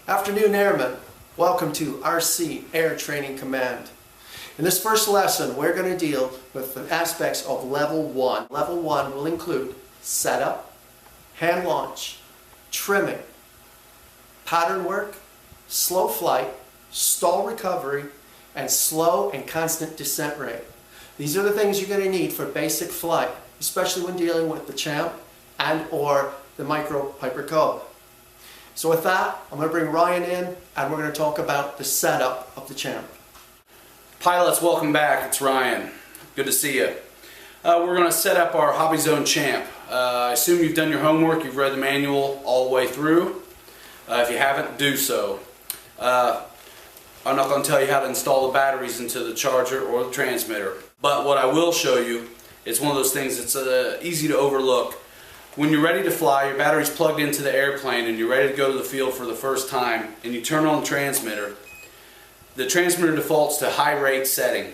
Afternoon Airmen, welcome to RC Air Training Command. In this first lesson, we're going to deal with the aspects of Level 1. Level 1 will include setup, hand launch, trimming, pattern work, slow flight, stall recovery, and slow and constant descent rate. These are the things you're going to need for basic flight, especially when dealing with the Champ and or the Micro Piper Cube. So with that, I'm going to bring Ryan in and we're going to talk about the setup of the Champ. Pilots, welcome back. It's Ryan. Good to see you. We're going to set up our HobbyZone Champ. I assume you've done your homework, you've read the manual all the way through. If you haven't, do so. I'm not going to tell you how to install the batteries into the charger or the transmitter. But what I will show you is one of those things that's easy to overlook. When you're ready to fly, your battery's plugged into the airplane and you're ready to go to the field for the first time, and you turn on the transmitter defaults to high rate setting.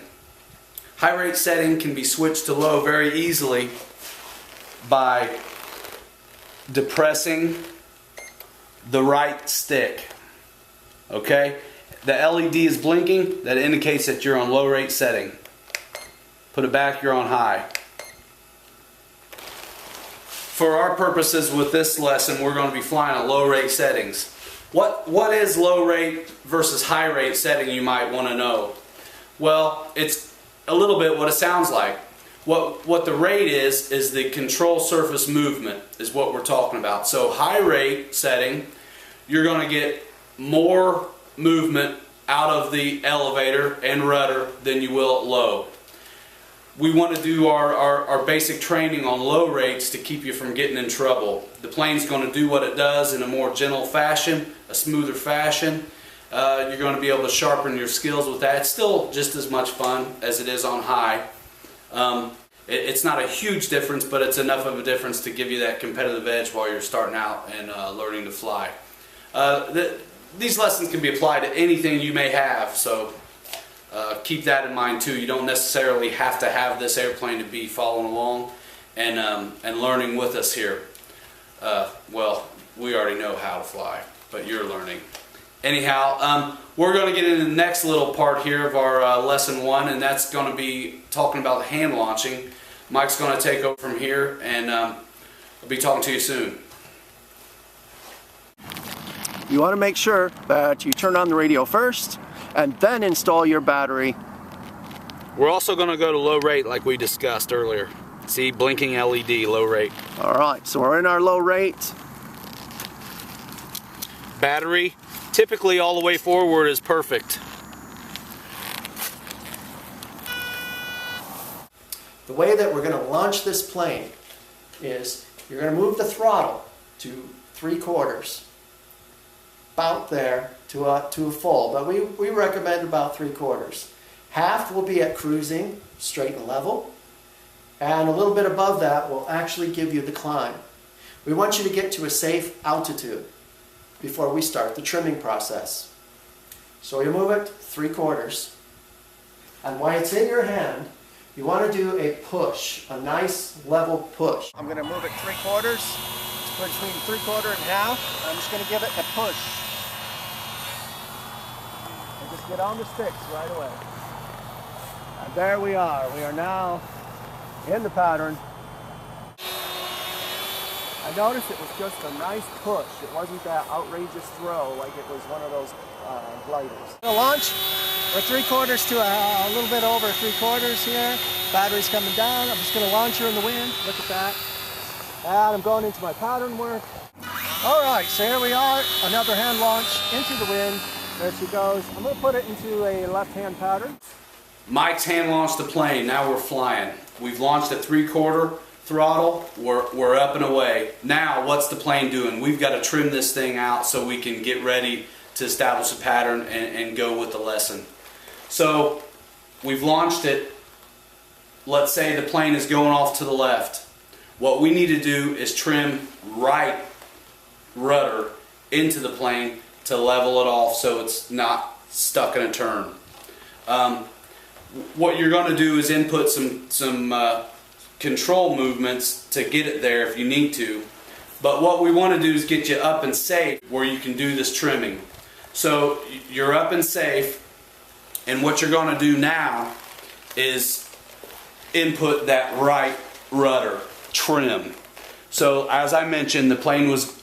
High rate setting can be switched to low very easily by depressing the right stick. Okay? The LED is blinking, that indicates that you're on low rate setting. Put it back, you're on high. For our purposes with this lesson, we're going to be flying at low rate settings. What is low rate versus high rate setting, you might want to know? Well, it's a little bit what it sounds like. What the rate is the control surface movement is what we're talking about. So high rate setting, you're going to get more movement out of the elevator and rudder than you will at low. We want to do our basic training on low rates to keep you from getting in trouble. The plane's going to do what it does in a more gentle fashion, a smoother fashion. You're going to be able to sharpen your skills with that. It's still just as much fun as it is on high. It's not a huge difference, but it's enough of a difference to give you that competitive edge while you're starting out and learning to fly. These lessons can be applied to anything you may have, so keep that in mind too. You don't necessarily have to have this airplane to be following along and learning with us here. Well, we already know how to fly, but you're learning. Anyhow, we're going to get into the next little part here of our lesson 1, and that's going to be talking about hand launching. Mike's going to take over from here, and I'll be talking to you soon. You want to make sure that you turn on the radio first and then install your battery. We're also going to go to low rate like we discussed earlier. See, blinking LED, low rate. Alright, so we're in our low rate. Battery, typically all the way forward is perfect. The way that we're going to launch this plane is you're going to move the throttle to 3/4. About there to a full, but we recommend about 3/4. Half will be at cruising, straight and level, and a little bit above that will actually give you the climb. We want you to get to a safe altitude before we start the trimming process. So you move it 3/4, and while it's in your hand, you want to do a push, a nice level push. I'm going to move it 3/4, between 3/4 and half. I'm just going to give it a push. Just get on the sticks right away. And there we are. We are now in the pattern. I noticed it was just a nice push. It wasn't that outrageous throw like it was one of those gliders. We'll launch. We're 3/4 to a little bit over 3/4 here. Battery's coming down. I'm just going to launch her in the wind. Look at that. And I'm going into my pattern work. All right, so here we are. Another hand launch into the wind. There she goes. I'm going to put it into a left-hand pattern. Mike's hand launched the plane. Now we're flying. We've launched at 3/4 throttle. We're up and away. Now what's the plane doing? We've got to trim this thing out so we can get ready to establish a pattern and go with the lesson. So we've launched it. Let's say the plane is going off to the left. What we need to do is trim right rudder into the plane to level it off so it's not stuck in a turn. What you're going to do is input some control movements to get it there if you need to. But what we want to do is get you up and safe where you can do this trimming. So you're up and safe, and what you're going to do now is input that right rudder trim. So as I mentioned, the plane was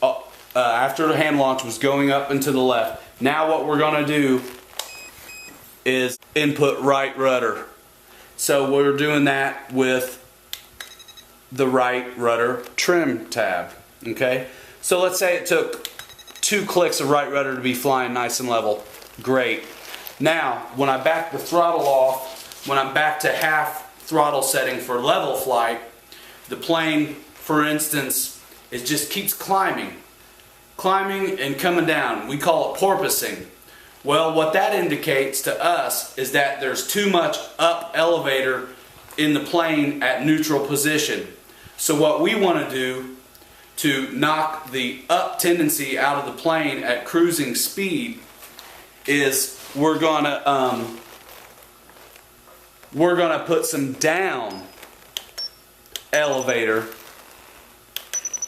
after the hand launch was going up and to the left. Now what we're going to do is input right rudder. So we're doing that with the right rudder trim tab. Okay, so let's say it took 2 clicks of right rudder to be flying nice and level. Great. Now when I back the throttle off, when I'm back to half throttle setting for level flight, the plane, for instance, it just keeps climbing and coming down. We call it porpoising. Well, what that indicates to us is that there's too much up elevator in the plane at neutral position. So what we want to do to knock the up tendency out of the plane at cruising speed is we're gonna put some down elevator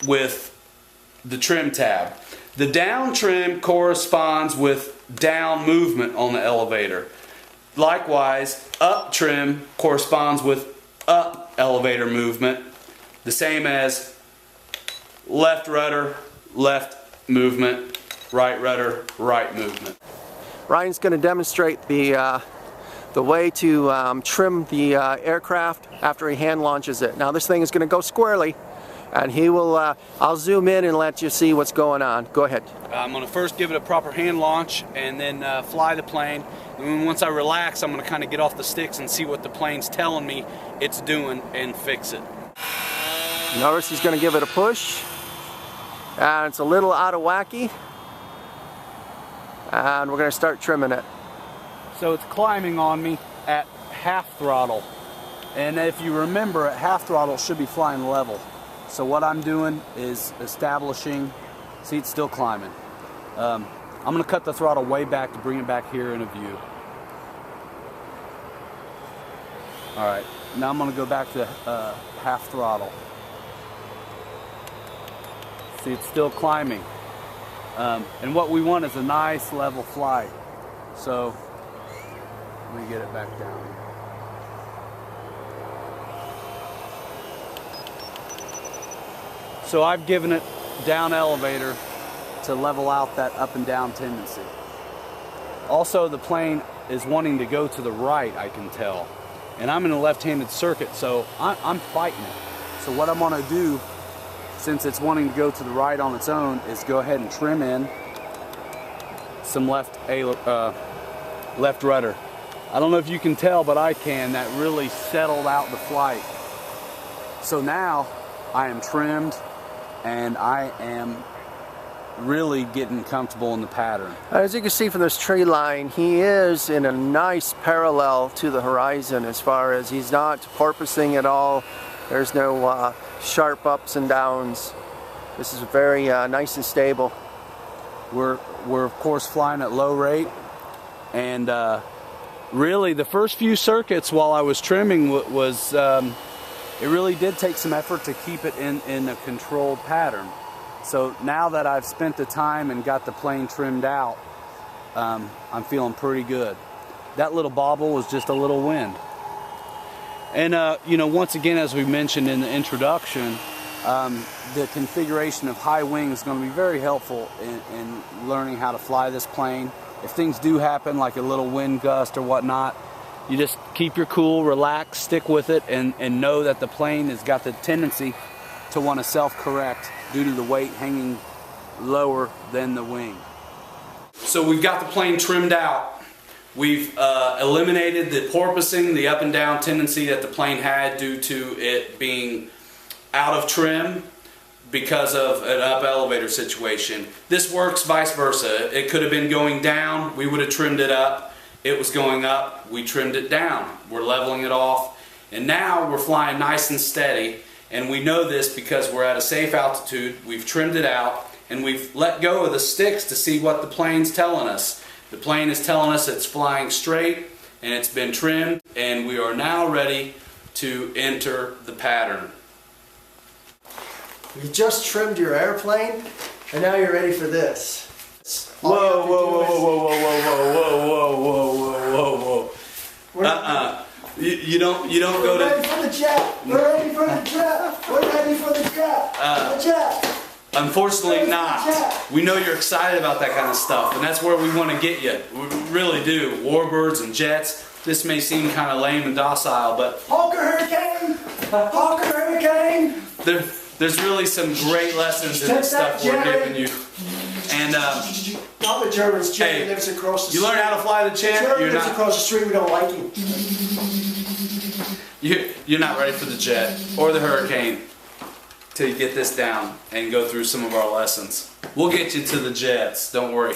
with the trim tab. The down trim corresponds with down movement on the elevator. Likewise, up trim corresponds with up elevator movement, the same as left rudder, left movement, right rudder, right movement. Ryan's going to demonstrate the way to trim the aircraft after he hand launches it. Now this thing is going to go squarely, and he will. I'll zoom in and let you see what's going on. Go ahead. I'm going to first give it a proper hand launch and then fly the plane. And then once I relax, I'm going to kind of get off the sticks and see what the plane's telling me it's doing and fix it. Notice he's going to give it a push, and it's a little out of wacky, and we're going to start trimming it. So it's climbing on me at half throttle, and if you remember, at half throttle it should be flying level. So what I'm doing is establishing, see, it's still climbing. I'm going to cut the throttle way back to bring it back here in a view. Alright, now I'm going to go back to half throttle. See, it's still climbing. And what we want is a nice level flight. So, let me get it back down. So I've given it down elevator to level out that up and down tendency. Also, the plane is wanting to go to the right, I can tell. And I'm in a left-handed circuit, so I'm fighting it. So what I'm going to do, since it's wanting to go to the right on its own, is go ahead and trim in some left rudder. I don't know if you can tell, but I can. That really settled out the flight. So now I am trimmed, and I am really getting comfortable in the pattern. As you can see from this tree line, he is in a nice parallel to the horizon as far as he's not porpoising at all. There's no sharp ups and downs. This is very nice and stable. We're of course flying at low rate, and really the first few circuits while I was trimming was it really did take some effort to keep it in a controlled pattern. So now that I've spent the time and got the plane trimmed out, I'm feeling pretty good. That little bobble was just a little wind. And you know, once again, as we mentioned in the introduction, the configuration of high wing is going to be very helpful in learning how to fly this plane. If things do happen, like a little wind gust or whatnot, you just keep your cool, relax, stick with it, and know that the plane has got the tendency to want to self-correct due to the weight hanging lower than the wing. So we've got the plane trimmed out. We've eliminated the porpoising, the up and down tendency that the plane had due to it being out of trim because of an up elevator situation. This works vice versa. It could have been going down, we would have trimmed it up. It was going up, we trimmed it down. We're leveling it off, and now we're flying nice and steady. And we know this because we're at a safe altitude, we've trimmed it out, and we've let go of the sticks to see what the plane's telling us. The plane is telling us it's flying straight, and it's been trimmed, and we are now ready to enter the pattern. You just trimmed your airplane, and now you're ready for this. Whoa, whoa, whoa, whoa, whoa, don't go We're to. ready for the jet. We're ready for the jet. We're ready for the jet. The jet. Unfortunately not. We know you're excited about that kind of stuff, and that's where we want to get you. We really do. Warbirds and jets. This may seem kind of lame and docile, but Hawker Hurricane. Hawker Hurricane. there's really some great lessons in Take this that, stuff we're Jerry. giving you. And Not the Germans. Jerry hey, lives across the you street. learn how to fly the Champ. Jerry You're lives not. across the street. We don't like him. You're not ready for the jet or the Hurricane till you get this down and go through some of our lessons. We'll get you to the jets. Don't worry.